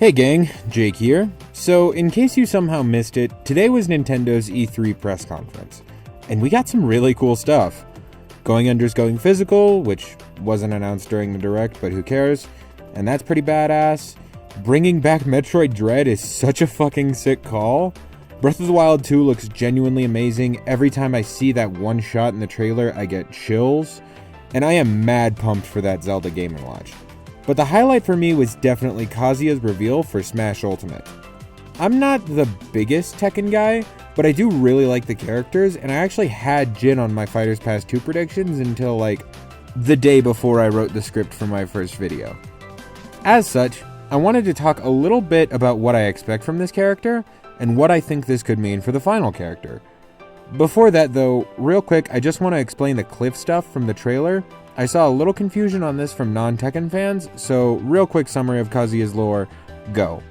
Hey gang, Jake here. So in case you somehow missed it, today was Nintendo's E3 press conference, and we got some really cool stuff. Going Under's going physical, which wasn't announced during the Direct, but who cares, and that's pretty badass. Bringing back Metroid Dread is such a fucking sick call. Breath of the Wild 2 looks genuinely amazing. Every time I see that one shot in the trailer, I get chills, and I am mad pumped for that Zelda Game & Watch. But the highlight for me was definitely Kazuya's reveal for Smash Ultimate. I'm not the biggest Tekken guy, but I do really like the characters, and I actually had Jin on my Fighters Pass 2 predictions until like the day before I wrote the script for my first video. As such, I wanted to talk a little bit about what I expect from this character, and what I think this could mean for the final character. Before that though, real quick, I just want to explain the cliff stuff from the trailer. I saw a little confusion on this from non-Tekken fans, so real quick summary of Kazuya's lore, go.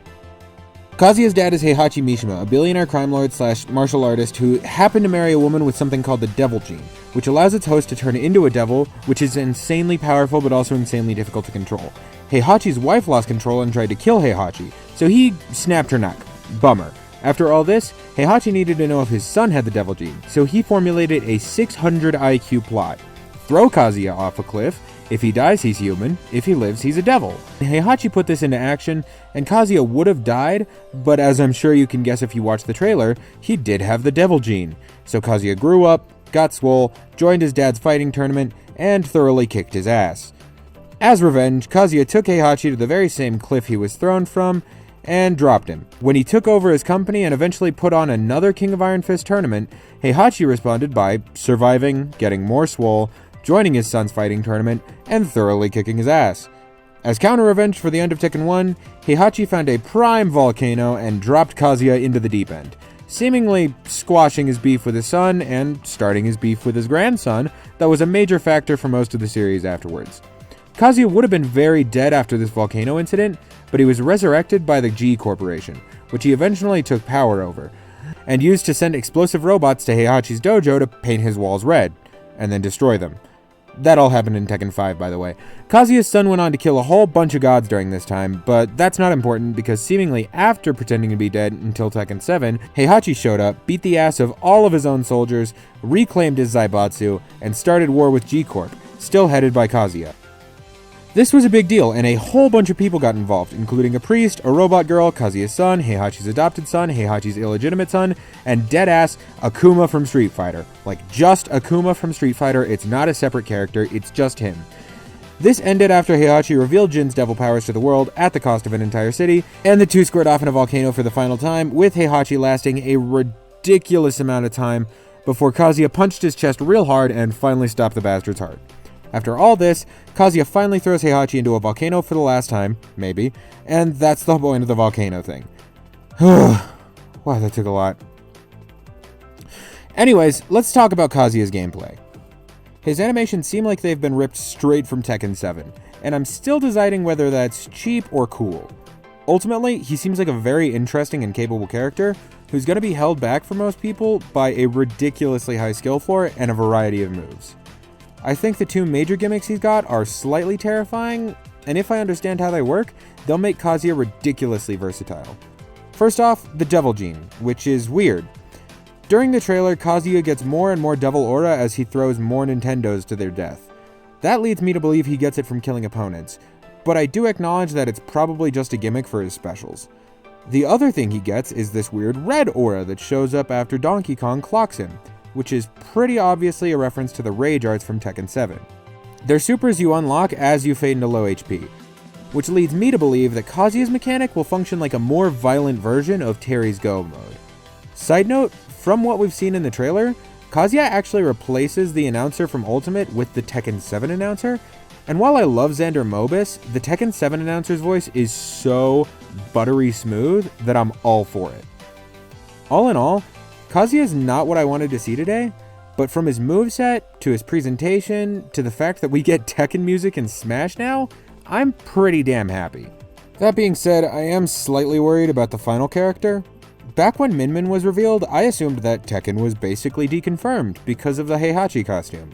Kazuya's dad is Heihachi Mishima, a billionaire crime lord / martial artist who happened to marry a woman with something called the devil gene, which allows its host to turn into a devil, which is insanely powerful but also insanely difficult to control. Heihachi's wife lost control and tried to kill Heihachi, so he snapped her neck. Bummer. After all this, Heihachi needed to know if his son had the devil gene, so he formulated a 600 IQ plot. Throw Kazuya off a cliff. If he dies, he's human. If he lives, he's a devil. Heihachi put this into action, and Kazuya would have died, but as I'm sure you can guess if you watch the trailer, he did have the devil gene. So Kazuya grew up, got swole, joined his dad's fighting tournament, and thoroughly kicked his ass. As revenge, Kazuya took Heihachi to the very same cliff he was thrown from, and dropped him. When he took over his company and eventually put on another King of Iron Fist tournament, Heihachi responded by surviving, getting more swole, joining his son's fighting tournament, and thoroughly kicking his ass. As counter-revenge for the end of Tekken 1, Heihachi found a prime volcano and dropped Kazuya into the deep end, seemingly squashing his beef with his son and starting his beef with his grandson that was a major factor for most of the series afterwards. Kazuya would have been very dead after this volcano incident, but he was resurrected by the G Corporation, which he eventually took power over, and used to send explosive robots to Heihachi's dojo to paint his walls red, and then destroy them. That all happened in Tekken 5, by the way. Kazuya's son went on to kill a whole bunch of gods during this time, but that's not important because seemingly after pretending to be dead until Tekken 7, Heihachi showed up, beat the ass of all of his own soldiers, reclaimed his Zaibatsu, and started war with G-Corp, still headed by Kazuya. This was a big deal, and a whole bunch of people got involved, including a priest, a robot girl, Kazuya's son, Heihachi's adopted son, Heihachi's illegitimate son, and deadass Akuma from Street Fighter. Like, just Akuma from Street Fighter, it's not a separate character, it's just him. This ended after Heihachi revealed Jin's devil powers to the world at the cost of an entire city, and the two squared off in a volcano for the final time, with Heihachi lasting a ridiculous amount of time before Kazuya punched his chest real hard and finally stopped the bastard's heart. After all this, Kazuya finally throws Heihachi into a volcano for the last time, maybe, and that's the point of the volcano thing. Wow, that took a lot. Anyways, let's talk about Kazuya's gameplay. His animations seem like they've been ripped straight from Tekken 7, and I'm still deciding whether that's cheap or cool. Ultimately, he seems like a very interesting and capable character who's going to be held back for most people by a ridiculously high skill floor and a variety of moves. I think the two major gimmicks he's got are slightly terrifying, and if I understand how they work, they'll make Kazuya ridiculously versatile. First off, the Devil Gene, which is weird. During the trailer, Kazuya gets more and more Devil Aura as he throws more Nintendos to their death. That leads me to believe he gets it from killing opponents, but I do acknowledge that it's probably just a gimmick for his specials. The other thing he gets is this weird red aura that shows up after Donkey Kong clocks him, which is pretty obviously a reference to the Rage Arts from Tekken 7. They're supers you unlock as you fade into low HP, which leads me to believe that Kazuya's mechanic will function like a more violent version of Terry's Go mode. Side note, from what we've seen in the trailer, Kazuya actually replaces the announcer from Ultimate with the Tekken 7 announcer, and while I love Xander Mobus, the Tekken 7 announcer's voice is so buttery smooth that I'm all for it. All in all, Kazuya is not what I wanted to see today, but from his moveset, to his presentation, to the fact that we get Tekken music in Smash now, I'm pretty damn happy. That being said, I am slightly worried about the final character. Back when Min Min was revealed, I assumed that Tekken was basically deconfirmed because of the Heihachi costume.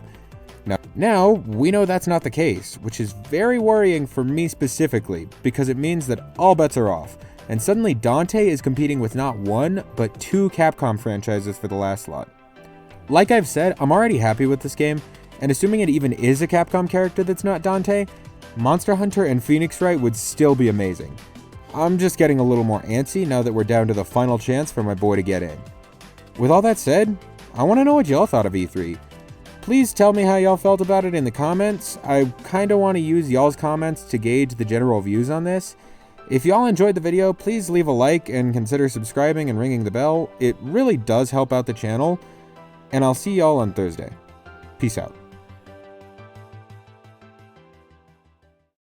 Now, we know that's not the case, which is very worrying for me specifically, because it means that all bets are off, and suddenly Dante is competing with not one, but two Capcom franchises for the last slot. Like I've said, I'm already happy with this game, and assuming it even is a Capcom character that's not Dante, Monster Hunter and Phoenix Wright would still be amazing. I'm just getting a little more antsy now that we're down to the final chance for my boy to get in. With all that said, I want to know what y'all thought of E3. Please tell me how y'all felt about it in the comments. I kinda want to use y'all's comments to gauge the general views on this. If y'all enjoyed the video, please leave a like and consider subscribing and ringing the bell. It really does help out the channel, and I'll see y'all on Thursday. Peace out.